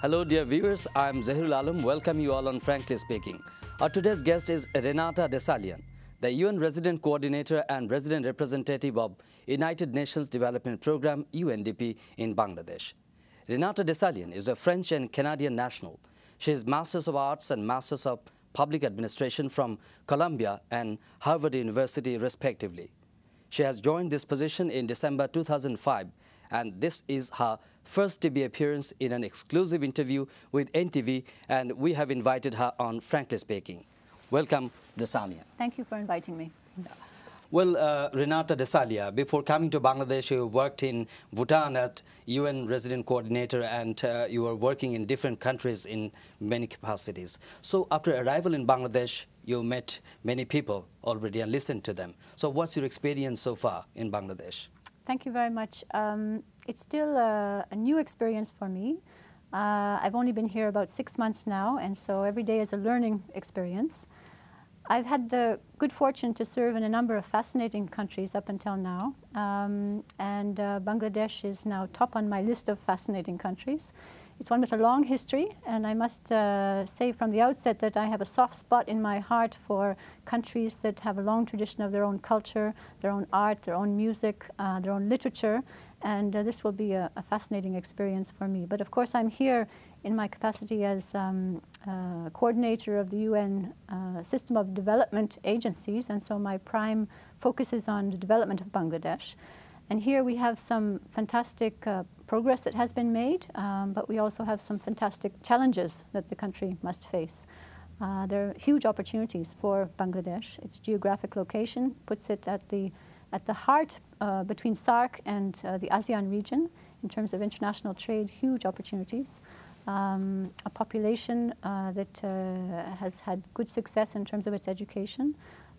Hello dear viewers, I am Zahirul Alam. Welcome you all on Frankly Speaking. Our today's guest is Renata Dessalien, the UN Resident Coordinator and Resident Representative of United Nations Development Programme UNDP in Bangladesh. Renata Dessalien is a French and Canadian national. She is Masters of Arts and Masters of Public Administration from Columbia and Harvard University respectively. She has joined this position in December 2005, and this is her first TV appearance in an exclusive interview with NTV, and we have invited her on Frankly Speaking. Welcome, Dessalien. Thank you for inviting me. Well, Renata Dessalien, before coming to Bangladesh, you worked in Bhutan at UN Resident Coordinator, and you were working in different countries in many capacities. So after arrival in Bangladesh, you met many people already and listened to them. So what's your experience so far in Bangladesh? Thank you very much. It's still a new experience for me. I've only been here about 6 months now, and so every day is a learning experience. I've had the good fortune to serve in a number of fascinating countries up until now, and Bangladesh is now top on my list of fascinating countries. It's one with a long history, and I must say from the outset that I have a soft spot in my heart for countries that have a long tradition of their own culture, their own art, their own music, their own literature, and this will be a fascinating experience for me. But of course I'm here in my capacity as coordinator of the UN system of development agencies, and so my prime focus is on the development of Bangladesh. And here we have some fantastic progress that has been made, but we also have some fantastic challenges that the country must face. There are huge opportunities for Bangladesh. Its geographic location puts it at the heart between SAARC and the ASEAN region in terms of international trade, huge opportunities. A population that has had good success in terms of its education,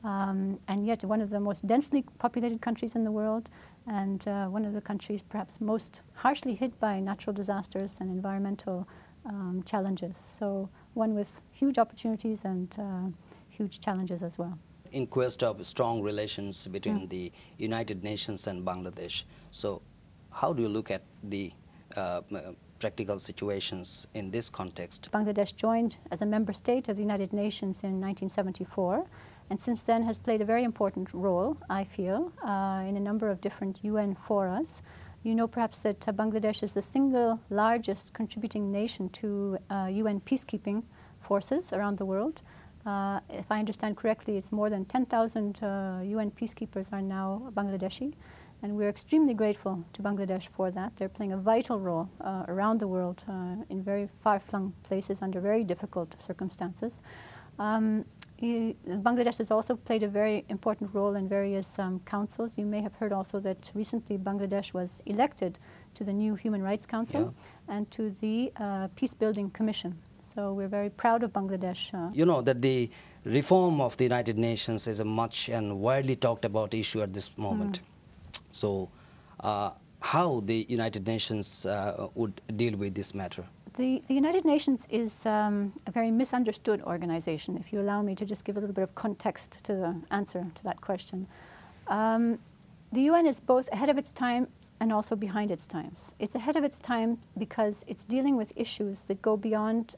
and yet one of the most densely populated countries in the world, and one of the countries perhaps most harshly hit by natural disasters and environmental challenges. So one with huge opportunities and huge challenges as well. In quest of strong relations between the United Nations and Bangladesh, so how do you look at the practical situations in this context? Bangladesh joined as a member state of the United Nations in 1974, and since then has played a very important role, I feel, in a number of different UN forums. You know perhaps that Bangladesh is the single largest contributing nation to UN peacekeeping forces around the world. If I understand correctly, it's more than 10,000 UN peacekeepers are now Bangladeshi, and we're extremely grateful to Bangladesh for that. They're playing a vital role around the world in very far-flung places under very difficult circumstances. Bangladesh has also played a very important role in various councils. You may have heard also that recently Bangladesh was elected to the new Human Rights Council and to the Peace Building Commission. So we're very proud of Bangladesh. You know that the reform of the United Nations is a much and widely talked about issue at this moment. So how the United Nations would deal with this matter? The United Nations is a very misunderstood organization, if you allow me to just give a little bit of context to the answer to that question. The UN is both ahead of its time and also behind its times. It's ahead of its time because it's dealing with issues that go beyond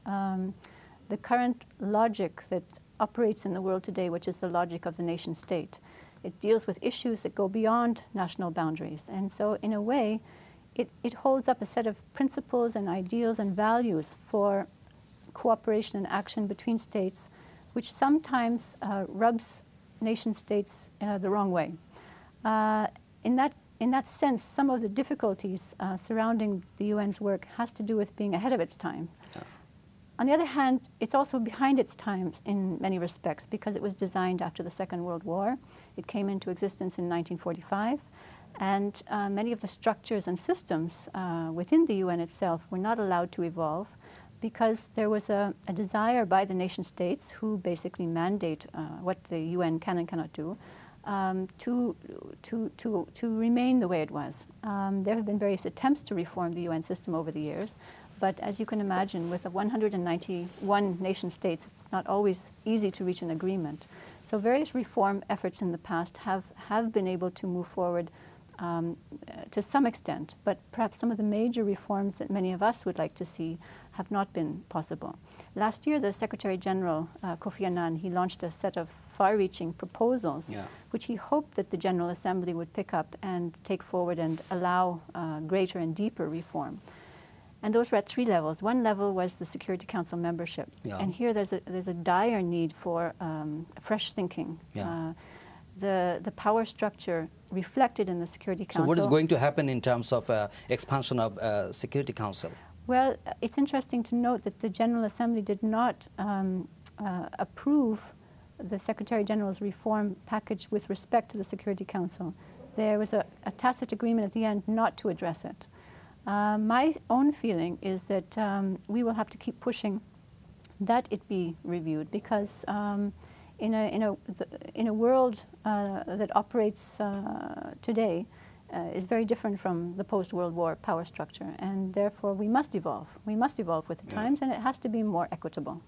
the current logic that operates in the world today, which is the logic of the nation state. It deals with issues that go beyond national boundaries. And so in a way, it holds up a set of principles and ideals and values for cooperation and action between states, which sometimes rubs nation states the wrong way. In that sense, some of the difficulties surrounding the UN's work has to do with being ahead of its time. On the other hand, it's also behind its time in many respects because it was designed after the Second World War. It came into existence in 1945, and many of the structures and systems within the UN itself were not allowed to evolve because there was a desire by the nation states, who basically mandate what the UN can and cannot do, to remain the way it was. There have been various attempts to reform the UN system over the years, but as you can imagine, with 191 nation states, it's not always easy to reach an agreement. So various reform efforts in the past have been able to move forward to some extent, but perhaps some of the major reforms that many of us would like to see have not been possible. Last year, the Secretary General, Kofi Annan, he launched a set of far-reaching proposals, which he hoped that the General Assembly would pick up and take forward and allow greater and deeper reform. And those were at three levels. One level was the Security Council membership. And here there's a dire need for fresh thinking. The power structure reflected in the Security Council. So what is going to happen in terms of expansion of Security Council? Well, it's interesting to note that the General Assembly did not approve the Secretary General's reform package with respect to the Security Council. There was a tacit agreement at the end not to address it. My own feeling is that we will have to keep pushing that it be reviewed, because in a world that operates today is very different from the post-World War power structure, and therefore we must evolve. We must evolve with the times, and it has to be more equitable.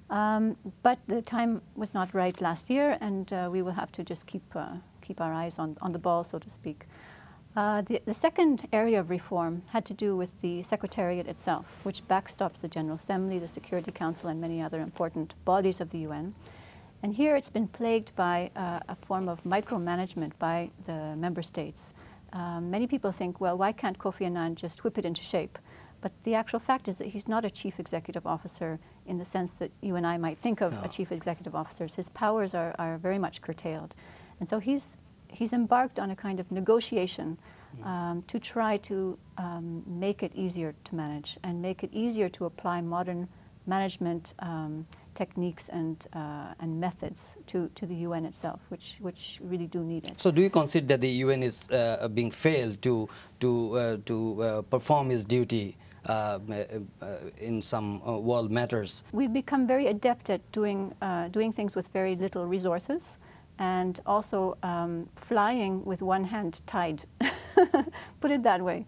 But the time was not right last year, and we will have to just keep our eyes on the ball, so to speak. The second area of reform had to do with the Secretariat itself, which backstops the General Assembly, the Security Council, and many other important bodies of the UN. And here it's been plagued by a form of micromanagement by the member states. Many people think, well, why can't Kofi Annan just whip it into shape? But the actual fact is that he's not a chief executive officer in the sense that you and I might think of a chief executive officer. His powers are very much curtailed. And so he's embarked on a kind of negotiation to try to make it easier to manage and make it easier to apply modern management techniques and methods to the UN itself, which really do need it. So do you consider that the UN is being failed to perform its duty in some world matters? We've become very adept at doing things with very little resources, and also flying with one hand tied, put it that way.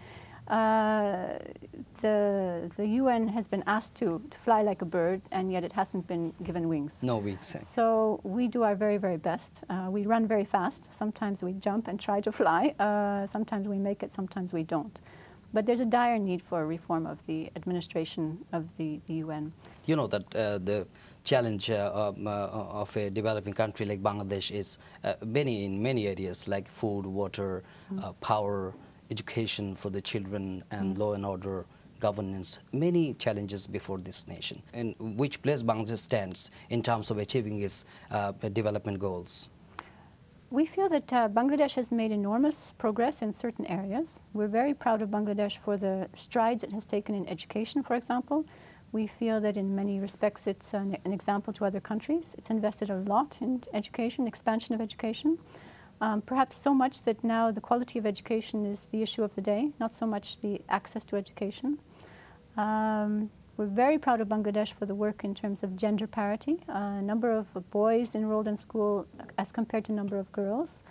The UN has been asked to fly like a bird, and yet it hasn't been given wings. No wings. So we do our very, very best. We run very fast. Sometimes we jump and try to fly. Sometimes we make it, sometimes we don't. But there's a dire need for a reform of the administration of the UN. You know that the challenge of a developing country like Bangladesh is in many areas, like food, water, power, education for the children, and law and order, governance, many challenges before this nation. And which place Bangladesh stands in terms of achieving its development goals? We feel that Bangladesh has made enormous progress in certain areas. We're very proud of Bangladesh for the strides it has taken in education, for example. We feel that in many respects it's an example to other countries. It's invested a lot in education, expansion of education. Perhaps so much that now the quality of education is the issue of the day, not so much the access to education. We're very proud of Bangladesh for the work in terms of gender parity. Number of boys enrolled in school as compared to number of girls.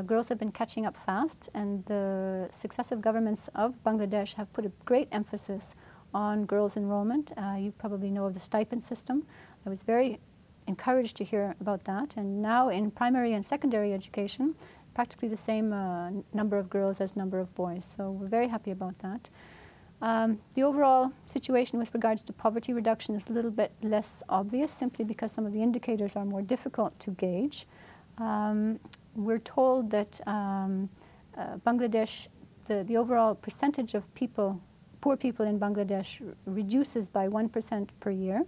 Girls have been catching up fast, and the successive governments of Bangladesh have put a great emphasis on girls' enrollment. You probably know of the stipend system. I was very encouraged to hear about that. And now in primary and secondary education, practically the same number of girls as number of boys. So we're very happy about that. The overall situation with regards to poverty reduction is a little bit less obvious, simply because some of the indicators are more difficult to gauge. We're told that Bangladesh, the overall percentage of poor people in Bangladesh reduces by 1% per year.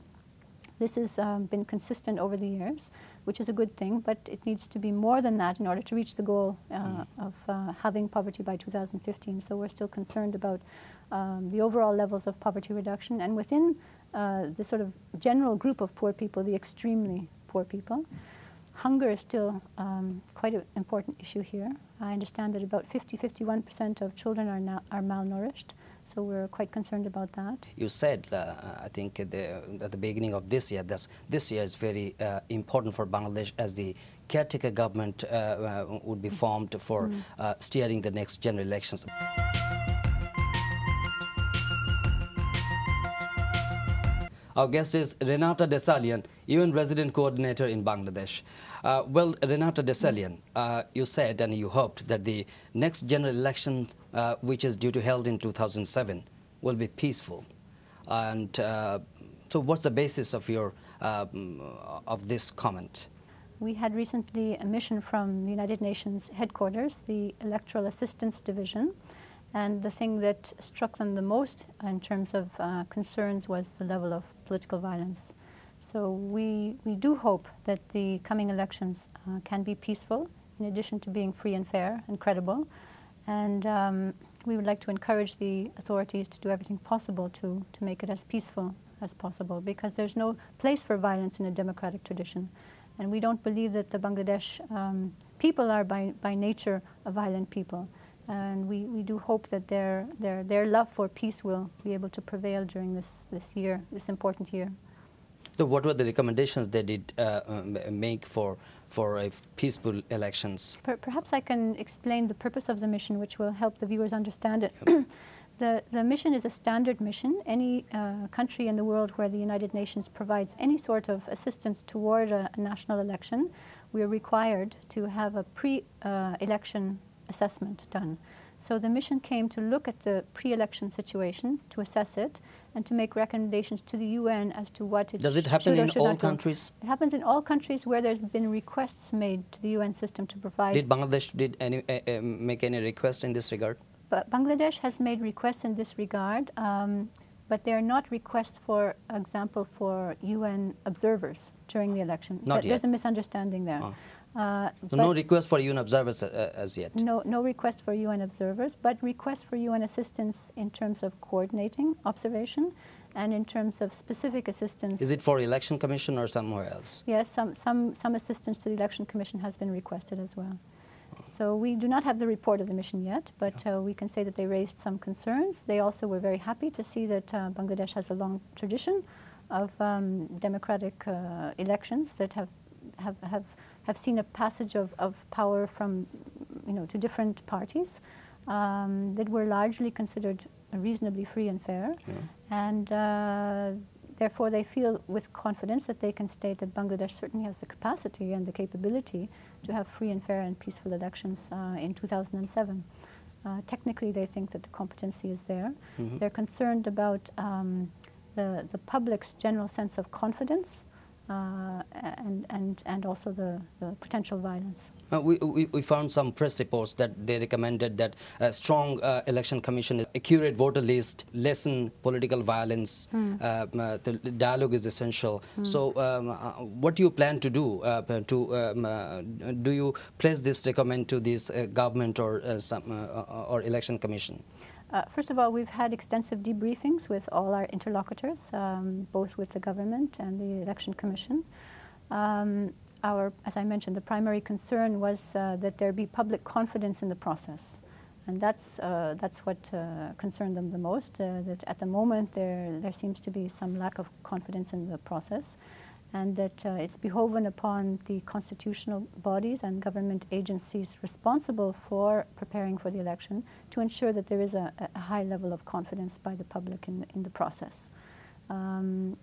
This has been consistent over the years, which is a good thing, but it needs to be more than that in order to reach the goal of having poverty by 2015. So we're still concerned about the overall levels of poverty reduction, and within the sort of general group of poor people, the extremely poor people. Hunger is still quite an important issue here. I understand that about 51% of children are malnourished. So we're quite concerned about that. You said, I think at the beginning of this year, this year is very important for Bangladesh, as the caretaker government would be formed for steering the next general elections. Our guest is Renata Dessalien, UN Resident Coordinator in Bangladesh. Well, Renata Dessalien, you said and you hoped that the next general election, which is due to held in 2007, will be peaceful. And so what's the basis of your of this comment? We had recently a mission from the United Nations headquarters, the Electoral Assistance Division, and the thing that struck them the most in terms of concerns was the level of political violence. So we do hope that the coming elections can be peaceful, in addition to being free and fair and credible. And we would like to encourage the authorities to do everything possible to make it as peaceful as possible, because there's no place for violence in a democratic tradition. And we don't believe that the Bangladesh people are by nature a violent people. And we do hope that their love for peace will be able to prevail during this year, this important year. So what were the recommendations they did make for a peaceful elections? Perhaps I can explain the purpose of the mission, which will help the viewers understand it. The mission is a standard mission. Any country in the world where the United Nations provides any sort of assistance toward a national election, we are required to have a pre-election assessment done. So the mission came to look at the pre-election situation, to assess it, and to make recommendations to the UN as to what it Does it happen in all countries? It happens in all countries where there's been requests made to the UN system to provide. Did Bangladesh make any request in this regard? But Bangladesh has made requests in this regard, but they are not requests, for example, for UN observers during the election. Not yet. There's a misunderstanding there. So no request for UN observers as yet? No request for UN observers, but request for UN assistance in terms of coordinating observation and in terms of specific assistance. Is it for Election Commission or somewhere else? Yes, some assistance to the Election Commission has been requested as well. So we do not have the report of the mission yet, but we can say that they raised some concerns. They also were very happy to see that Bangladesh has a long tradition of democratic elections that have seen a passage of power from, to different parties that were largely considered reasonably free and fair. And therefore, they feel with confidence that they can state that Bangladesh certainly has the capacity and the capability to have free and fair and peaceful elections in 2007. Technically, they think that the competency is there. They're concerned about the public's general sense of confidence and also the potential violence. We found some press reports that they recommended that a strong election commission, accurate voter list, lessen political violence, the dialogue is essential. So what do you plan to do? Do you place this recommend to this government or election commission? First of all, we've had extensive debriefings with all our interlocutors, both with the government and the Election Commission. As I mentioned, the primary concern was that there be public confidence in the process. And that's what concerned them the most, that at the moment there seems to be some lack of confidence in the process, and that it's behoven upon the constitutional bodies and government agencies responsible for preparing for the election to ensure that there is a high level of confidence by the public in the process. And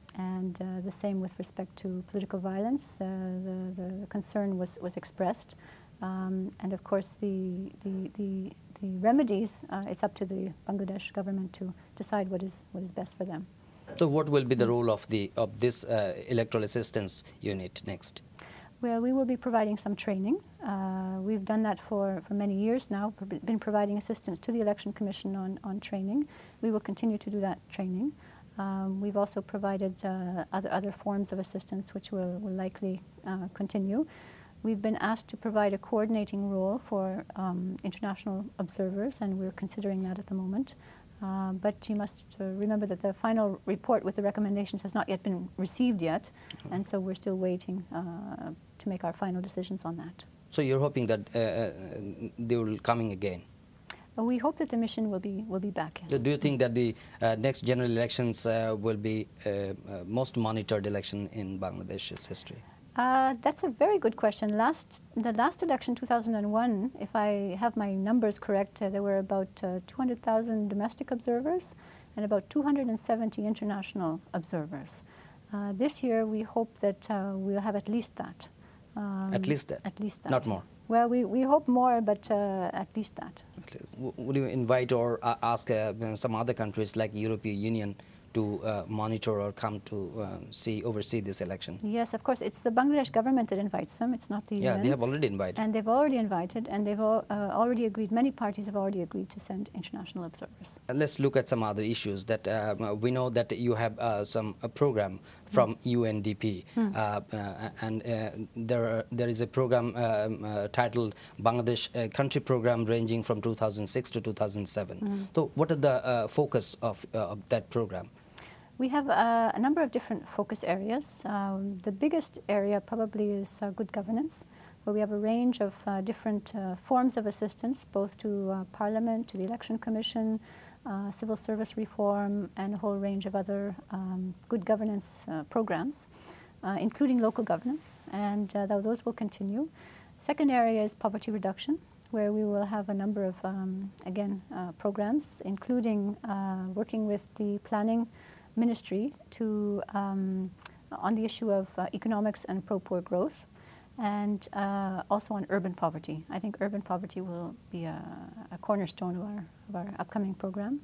the same with respect to political violence. The concern was expressed. And of course, the remedies, it's up to the Bangladesh government to decide what is best for them. So what will be the role of this electoral assistance unit next? Well, we will be providing some training. We've done that for many years now, been providing assistance to the Election Commission on training. We will continue to do that training. We've also provided other forms of assistance which will likely continue. We've been asked to provide a coordinating role for international observers, and we're considering that at the moment. But you must remember that the final report with the recommendations has not yet been received yet, and so we're still waiting to make our final decisions on that. So you're hoping that they will coming again? We hope that the mission will be back. Yes. So do you think that the next general elections will be most monitored election in Bangladesh's history? That's a very good question. The last election, 2001, if I have my numbers correct, there were about 200,000 domestic observers and about 270 international observers. This year, we hope that we'll have at least that. At least that? At least that. Not more? Well, we hope more, but at least that. Would you invite or ask some other countries like European Union to monitor or come to oversee this election? Yes, of course. It's the Bangladesh government that invites them. It's not the UN. Yeah, they have already invited. And they've already invited, and they've already agreed. Many parties have already agreed to send international observers. Let's look at some other issues. That we know that you have a program from UNDP, and there is a program titled Bangladesh Country Program ranging from 2006 to 2007. So, what are the focus of that program? We have a number of different focus areas. The biggest area probably is good governance, where we have a range of different forms of assistance, both to Parliament, to the Election Commission, civil service reform, and a whole range of other good governance programs, including local governance, and those will continue. Second area is poverty reduction, where we will have a number of, programs, including working with the planning ministry to on the issue of economics and pro-poor growth, and also on urban poverty. I think urban poverty will be a cornerstone of our upcoming program.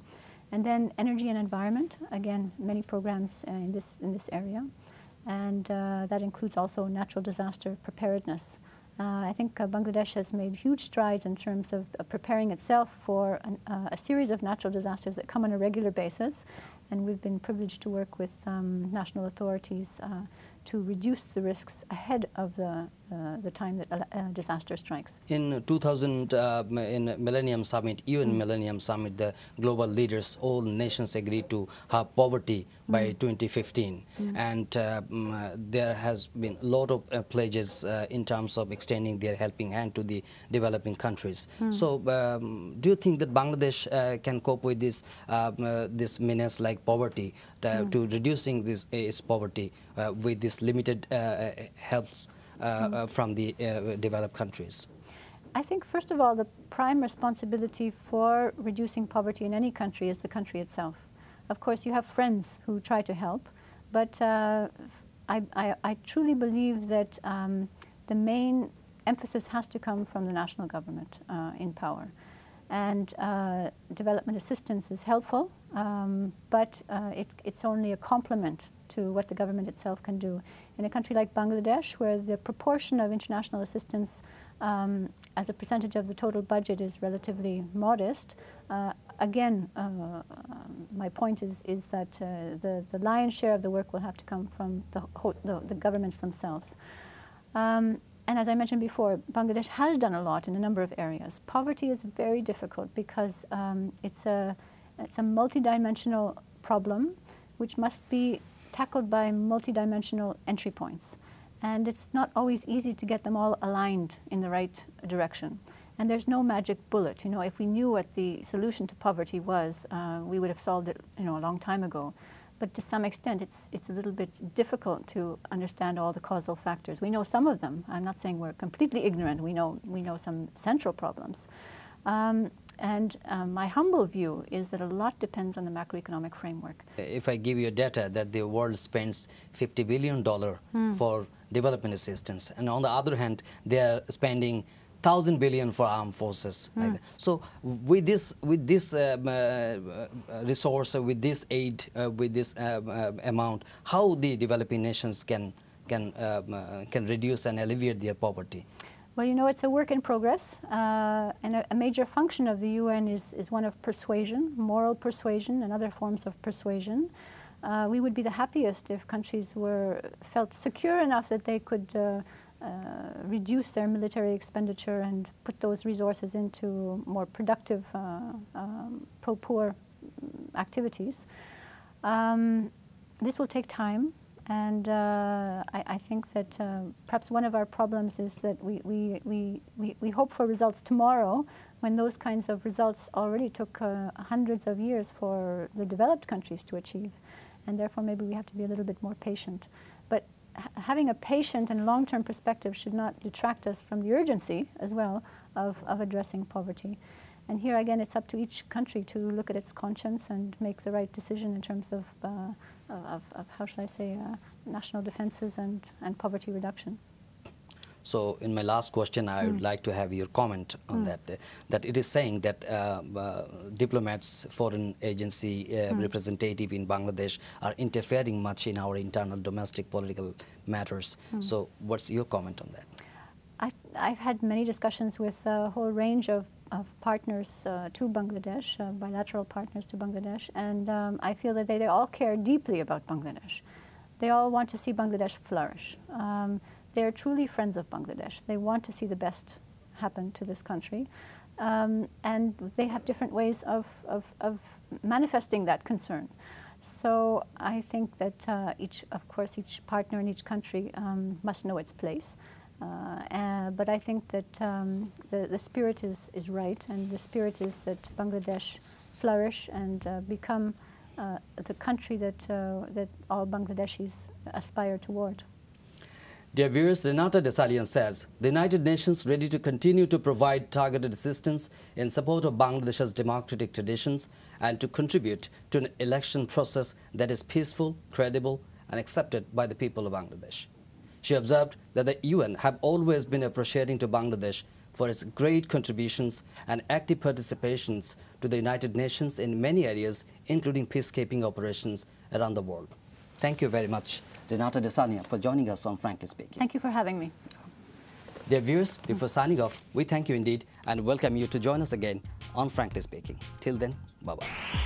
And then energy and environment, again, many programs in this area, and that includes also natural disaster preparedness. I think Bangladesh has made huge strides in terms of preparing itself for a series of natural disasters that come on a regular basis, and we've been privileged to work with national authorities to reduce the risks ahead of the time that a disaster strikes. In 2000, in Millennium Summit, UN Millennium Summit, the global leaders, all nations agreed to have poverty by 2015. And there has been a lot of pledges in terms of extending their helping hand to the developing countries. So do you think that Bangladesh can cope with this menace like poverty, to reducing this poverty with this limited helps from the developed countries? I think, first of all, the prime responsibility for reducing poverty in any country is the country itself. Of course, you have friends who try to help, but I truly believe that the main emphasis has to come from the national government in power. And development assistance is helpful, but it's only a complement to what the government itself can do. In a country like Bangladesh, where the proportion of international assistance as a percentage of the total budget is relatively modest, again, my point is that the lion's share of the work will have to come from the governments themselves. And as I mentioned before, Bangladesh has done a lot in a number of areas. Poverty is very difficult because it's a multidimensional problem which must be tackled by multidimensional entry points. And it's not always easy to get them all aligned in the right direction. And there's no magic bullet. You know, if we knew what the solution to poverty was, we would have solved it, a long time ago. But to some extent, it's a little bit difficult to understand all the causal factors. We know some of them. I'm not saying we're completely ignorant. We know some central problems. And my humble view is that a lot depends on the macroeconomic framework. If I give you data that the world spends $50 billion for development assistance, and on the other hand, they are spending $1,000 billion for armed forces. Like that. So with this resource, with this aid, with this amount, how the developing nations can reduce and alleviate their poverty? Well, it's a work in progress, and a major function of the UN is one of persuasion, moral persuasion, and other forms of persuasion. We would be the happiest if countries felt secure enough that they could reduce their military expenditure and put those resources into more productive pro-poor activities. This will take time, and I think that perhaps one of our problems is that we hope for results tomorrow when those kinds of results already took hundreds of years for the developed countries to achieve, and therefore maybe we have to be a little bit more patient. But having a patient and long-term perspective should not detract us from the urgency as well of addressing poverty. And here again, it's up to each country to look at its conscience and make the right decision in terms of how should I say, national defenses and poverty reduction. So in my last question, I would like to have your comment on that it is saying that diplomats, foreign agency representative in Bangladesh are interfering much in our internal domestic political matters. So what's your comment on that? I've had many discussions with a whole range of partners to Bangladesh, bilateral partners to Bangladesh, and I feel that they all care deeply about Bangladesh. They all want to see Bangladesh flourish. They're truly friends of Bangladesh. They want to see the best happen to this country. And they have different ways of manifesting that concern. So I think that each partner in each country must know its place. But I think that the spirit is right, and the spirit is that Bangladesh flourish and become the country that all Bangladeshis aspire toward. Dear viewers, Renata Dessalien says the United Nations ready to continue to provide targeted assistance in support of Bangladesh's democratic traditions and to contribute to an election process that is peaceful, credible and accepted by the people of Bangladesh. She observed that the UN have always been appreciating to Bangladesh for its great contributions and active participations to the United Nations in many areas, including peacekeeping operations around the world. Thank you very much, Renata Dessalien, for joining us on Frankly Speaking. Thank you for having me. Dear viewers, before signing off, we thank you indeed and welcome you to join us again on Frankly Speaking. Till then, bye-bye.